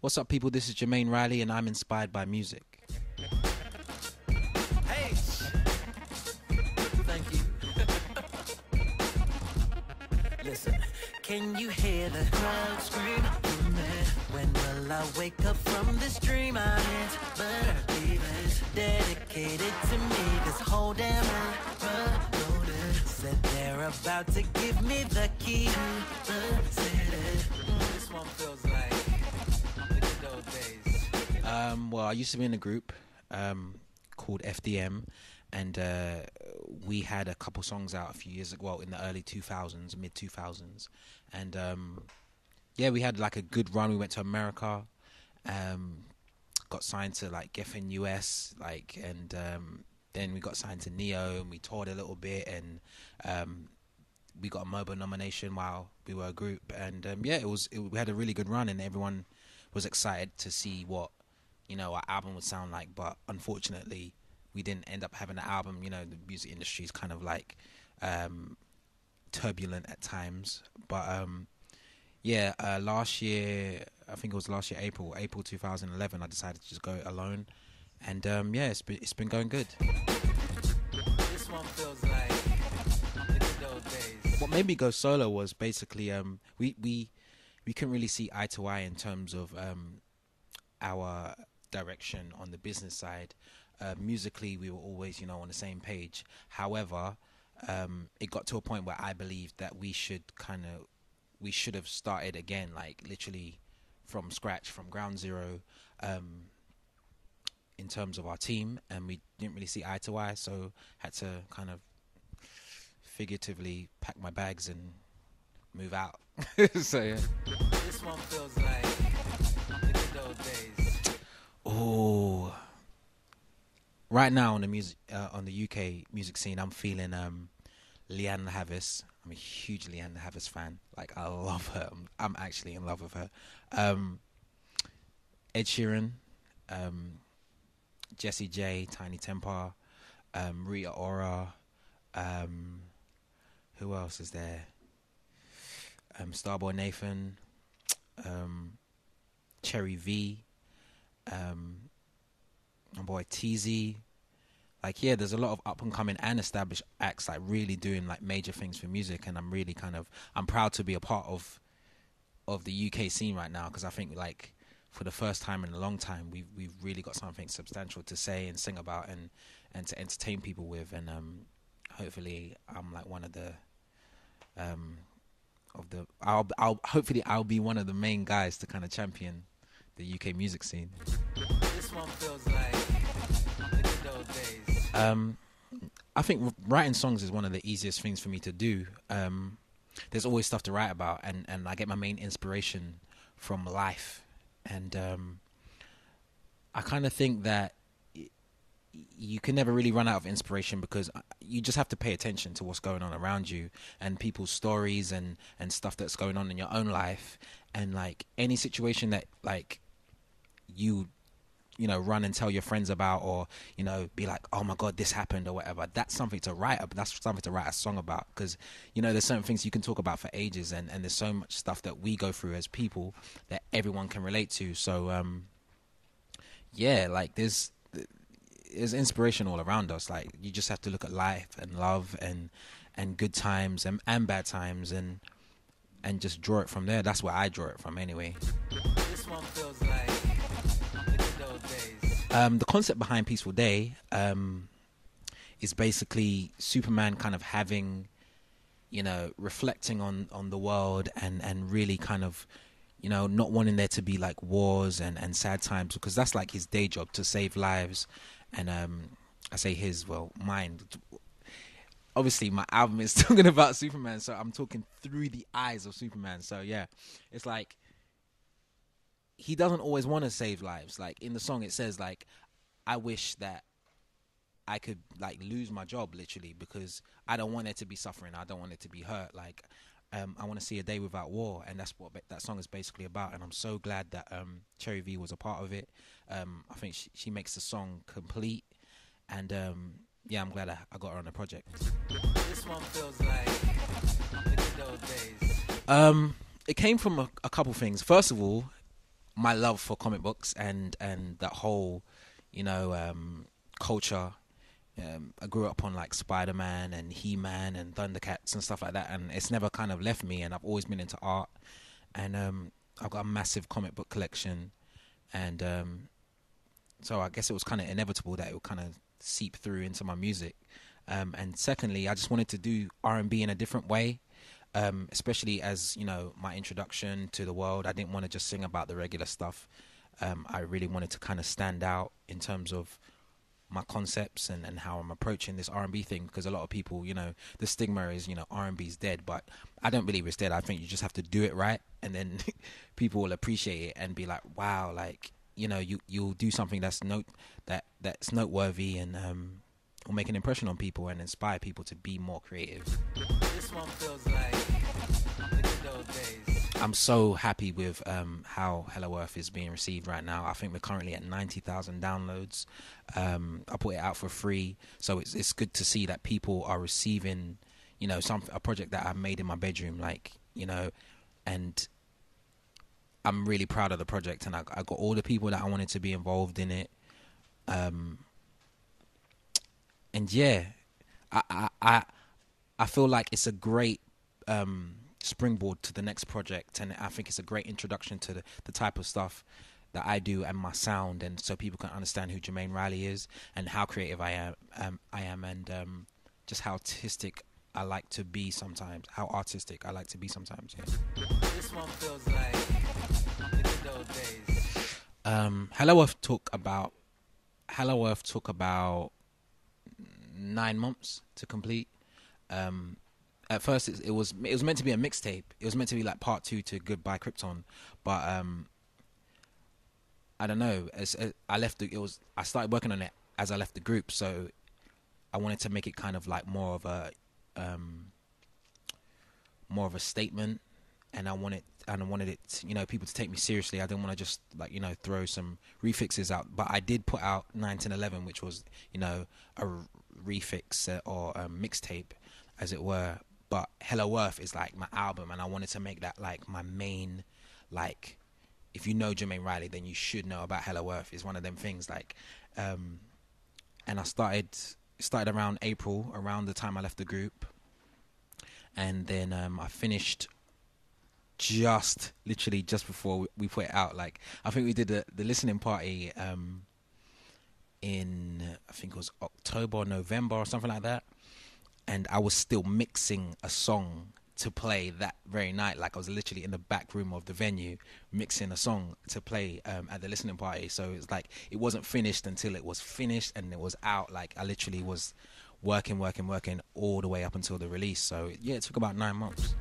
What's up, people? This is Jermaine Riley, and I'm inspired by music. Hey, thank you. Listen, can you hear the crowd scream? When will I wake up from this dream I'm in? Believers dedicated to me, this whole damn earth said they're about to give me the key to the city. This one feels like the good old days. Well, I used to be in a group called FDM, and we had a couple songs out a few years ago, well, in the early 2000s, mid 2000s, and yeah, we had like a good run. We went to America, got signed to like Geffen US, like, and then we got signed to Neo, and we toured a little bit, and we got a MOBO nomination while we were a group, and yeah, we had a really good run, and everyone was excited to see what, you know, our album would sound like. But unfortunately, we didn't end up having an album. You know, the music industry is kind of like turbulent at times, but yeah, last year, I think it was last year, April 2011, I decided to just go alone, and yeah, it's been going good. This one feels like the good old days. What made me go solo was basically we couldn't really see eye to eye in terms of our direction on the business side. Musically, we were always, you know, on the same page. However, it got to a point where I believed that we should have started again, like literally from scratch, from ground zero, in terms of our team, and we didn't really see eye to eye, so had to kind of figuratively pack my bags and move out. So yeah. This one feels like the good old days. Oh, right now on the music, on the UK music scene, I'm feeling Leanne Havis. I'm a huge Leanne Havis fan. Like, I love her. I'm actually in love with her. Ed Sheeran, Jessie J, Tiny Temper, Rita Ora. Who else is there? Starboy Nathan, Cherry V, my boy TZ. Like, yeah, there's a lot of up and coming and established acts like really doing like major things for music, and I'm really I'm proud to be a part of the UK scene right now, because I think like for the first time in a long time we've really got something substantial to say and sing about and to entertain people with, and hopefully I'm like one of the I'll be one of the main guys to kind of champion the UK music scene. This one feels like the good old days. I think writing songs is one of the easiest things for me to do. There's always stuff to write about, and I get my main inspiration from life, and I kind of think that you can never really run out of inspiration, because you just have to pay attention to what's going on around you and people's stories and stuff that's going on in your own life, and like any situation that like you know, run and tell your friends about, or, you know, be like, oh my God, this happened or whatever. That's something to write up. That's something to write a song about, because, you know, there's certain things you can talk about for ages, and there's so much stuff that we go through as people that everyone can relate to. So, yeah, like there's inspiration all around us. Like, you just have to look at life and love and good times and bad times and just draw it from there. That's where I draw it from anyway. This one feels like the good old days. The concept behind Peaceful Day is basically Superman kind of having, you know, reflecting on the world and really kind of, you know, not wanting there to be like wars and sad times, because that's like his day job, to save lives. And I say his, well, mine. Obviously, my album is talking about Superman, so I'm talking through the eyes of Superman. So yeah, it's like he doesn't always want to save lives. Like in the song, it says like, I wish that I could like lose my job, literally, because I don't want it to be suffering. I don't want it to be hurt. Like, I want to see a day without war, and that's what that song is basically about. And I'm so glad that Cherry V was a part of it. I think she makes the song complete, and yeah, I'm glad I got her on the project. This one feels like the good old days. It came from a couple things. First of all, my love for comic books and that whole, culture. I grew up on like Spider-Man and He-Man and Thundercats and stuff like that, and it's never kind of left me. And I've always been into art, and I've got a massive comic book collection, and so I guess it was kind of inevitable that it would kind of seep through into my music. And secondly, I just wanted to do R&B in a different way, especially as my introduction to the world. I didn't want to just sing about the regular stuff. I really wanted to kind of stand out in terms of my concepts and how I'm approaching this R&B thing, because a lot of people, the stigma is, R&B is dead, but I don't believe it's dead. I think you just have to do it right, and then people will appreciate it and be like, wow, like, you'll do something that's noteworthy and will make an impression on people and inspire people to be more creative. This one feels like the good old days. I'm so happy with how Hello Earth is being received right now. I think we're currently at 90,000 downloads. I put it out for free, so it's good to see that people are receiving, a project that I made in my bedroom, and I'm really proud of the project, and I got all the people that I wanted to be involved in it. And yeah, I feel like it's a great springboard to the next project, and I think it's a great introduction to the type of stuff that I do and my sound, and so people can understand who Jermaine Riley is and how creative I am, and just how artistic I like to be sometimes. Yeah. This one feels like the good old days. Hello Earth took about 9 months to complete. At first, it was meant to be a mixtape. It was meant to be like part 2 to Goodbye Krypton, but I don't know. As I started working on it as I left the group, so I wanted to make it kind of like more of a statement, and I wanted it, people to take me seriously. I didn't want to just throw some refixes out, but I did put out 1911, which was a refix or a mixtape, as it were. But Hello Earth is like my album, and I wanted to make that like my main, like, if you know Jermaine Riley, then you should know about Hello Earth. It's one of them things, like, and I started around April, around the time I left the group, and then I finished literally just before we put it out. Like, I think we did the listening party in, I think it was October or November or something like that, and I was still mixing a song to play that very night. Like, I was literally in the back room of the venue mixing a song to play at the listening party. So it's like it wasn't finished until it was finished and it was out. Like, I literally was working all the way up until the release. So yeah, it took about 9 months.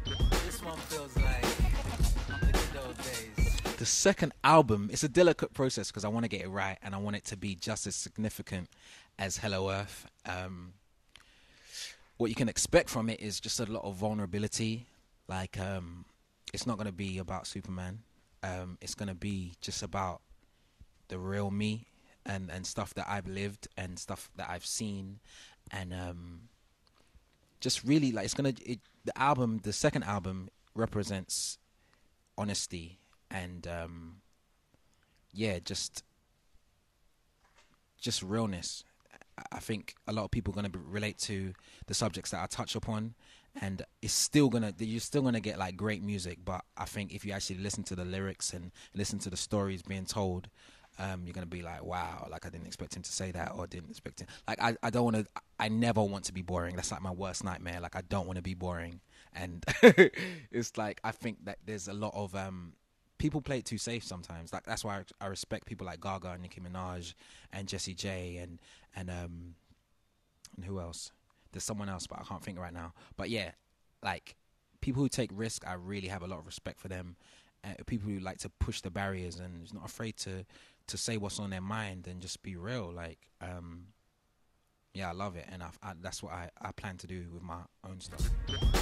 This one feels like the good old days. The second album, it's a delicate process because I want to get it right and I want it to be just as significant as Hello Earth. What you can expect from it is just a lot of vulnerability. Like, it's not going to be about Superman. It's going to be just about the real me and stuff that I've lived and stuff that I've seen, and just really, like, the second album represents honesty and just realness. I think a lot of people are going to relate to the subjects that I touch upon, and you're still gonna get like great music. But I think if you actually listen to the lyrics and listen to the stories being told, you're gonna be like, wow, like I didn't expect him to say that, or didn't expect him. Like, I never want to be boring. That's like my worst nightmare. Like, I don't want to be boring, and it's like, I think that there's a lot of people play it too safe sometimes. Like, that's why I respect people like Gaga and Nicki Minaj and Jessie J and who else? There's someone else, but I can't think right now. But yeah, like, people who take risk, I really have a lot of respect for them. People who like to push the barriers and is not afraid to say what's on their mind and just be real. Like, yeah, I love it, and that's what I plan to do with my own stuff.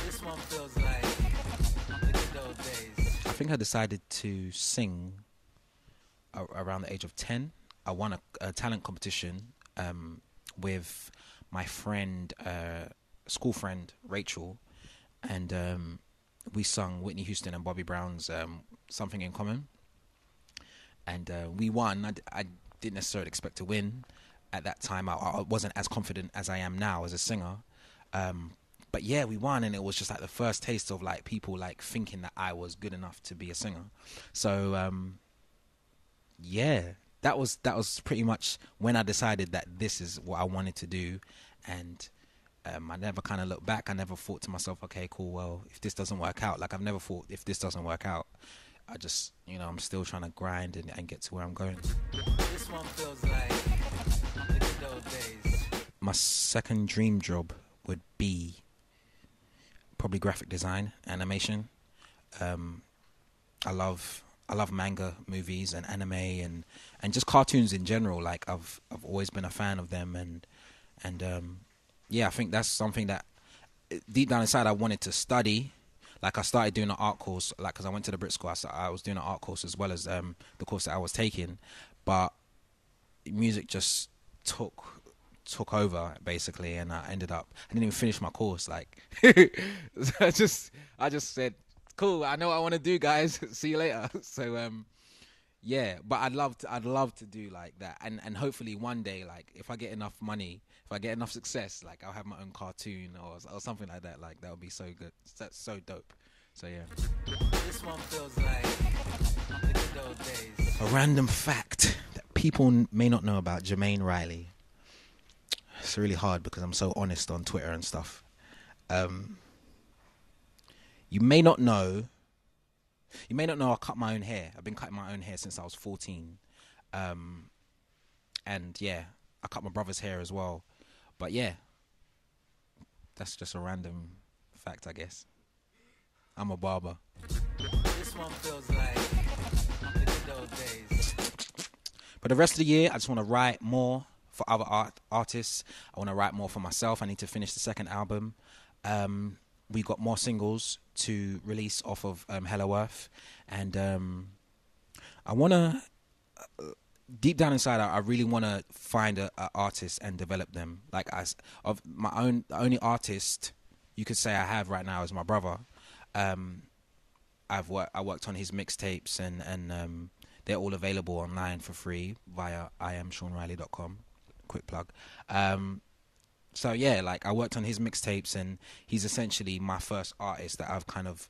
This one feels like the good old days. I think I decided to sing around the age of 10. I won a talent competition with my friend, school friend Rachel, and we sung Whitney Houston and Bobby Brown's "Something in Common." and we won. I didn't necessarily expect to win at that time. I wasn't as confident as I am now as a singer. But yeah, we won, and it was just like the first taste of like people like thinking that I was good enough to be a singer. So yeah, that was pretty much when I decided that this is what I wanted to do, and I never kind of looked back. I never thought to myself, okay, cool. Well, if this doesn't work out, like I've never thought if this doesn't work out, I just, I'm still trying to grind and get to where I'm going. This one feels like the good old days. My second dream job would be probably graphic design, animation. I love manga movies and anime and just cartoons in general. Like I've always been a fan of them, and yeah, I think that's something that deep down inside I wanted to study. Like I started doing an art course, like because I went to the Brit School, I was doing an art course as well as the course that I was taking, but music just took over basically, and I didn't even finish my course. Like so I just said, cool, I know what I want to do, guys. See you later. So yeah, but I'd love to do like that, and hopefully one day, like if I get enough money, if I get enough success, like I'll have my own cartoon or something like that. Like that would be so good. That's so dope. So yeah. This one feels like the good old days. A random fact that people may not know about Jermaine Riley. It's really hard because I'm so honest on Twitter and stuff. You may not know I cut my own hair. I've been cutting my own hair since I was 14. And yeah, I cut my brother's hair as well. But yeah, that's just a random fact, I guess. I'm a barber. This one feels like the good old days. For the rest of the year, I just want to write more for other artists. I want to write more for myself. I need to finish the second album. We got more singles to release off of Hello Earth, and I want to deep down inside, I really want to find a artist and develop them. Like of my own, the only artist you could say I have right now is my brother. I worked on his mixtapes, and they're all available online for free via iamseanriley.com. Quick plug. So yeah, like I worked on his mixtapes, and he's essentially my first artist that I've kind of,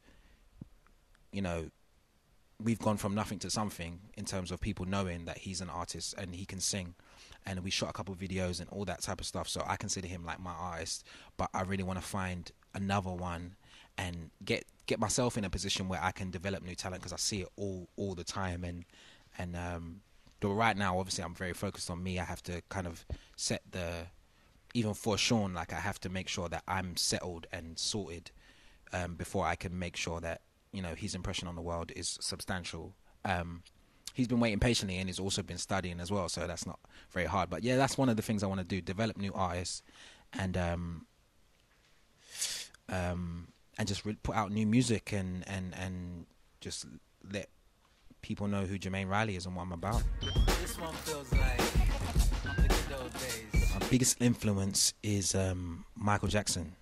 we've gone from nothing to something in terms of people knowing that he's an artist and he can sing. And we shot a couple of videos and all that type of stuff. So I consider him like my artist, but I really want to find another one and get myself in a position where I can develop new talent, because I see it all the time. And but right now, obviously, I'm very focused on me. I have to kind of set even for Sean, like I have to make sure that I'm settled and sorted before I can make sure that his impression on the world is substantial. He's been waiting patiently, and he's also been studying as well, so that's not very hard. But yeah, that's one of the things I want to do: develop new artists, and just put out new music, and just let people know who Jermaine Riley is and what I'm about. This one feels like the good old days. My biggest influence is Michael Jackson,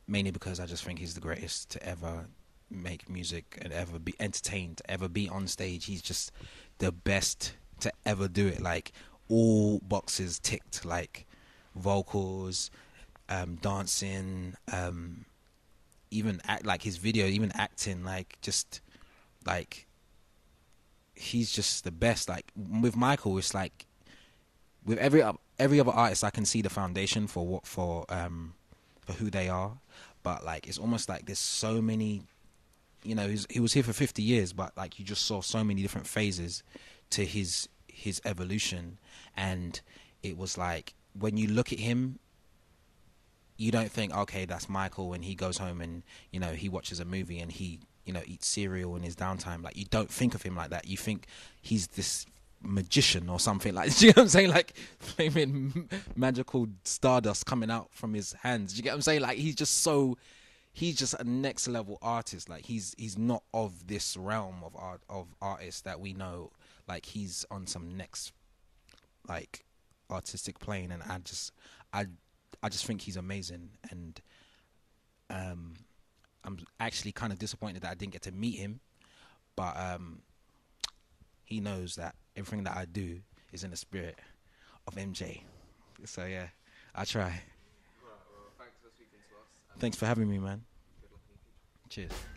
mainly because I just think he's the greatest to ever make music and ever be entertained, ever be on stage. He's just the best to ever do it. Like all boxes ticked, like vocals, dancing, even like his video, even acting, like just like he's just the best. Like with Michael, it's like with every other artist, I can see the foundation for who they are, but like it's almost like there's so many. He was here for 50 years, but like you just saw so many different phases to his evolution, and it was like when you look at him, you don't think, okay, that's Michael when he goes home and he watches a movie and he eats cereal in his downtime. Like you don't think of him like that. You think he's this magician or something. Like, do you know what I'm saying? Like flaming magical stardust coming out from his hands. Do you get what I'm saying? Like he's just a next level artist. Like he's not of this realm of artists that we know. Like he's on some next like artistic plane, and I just think he's amazing. And I'm actually kind of disappointed that I didn't get to meet him, but he knows that everything that I do is in the spirit of MJ. So yeah, I try. Right, well, thanks for speaking to us. And Thanks for having me, man. good luck in the future. Cheers.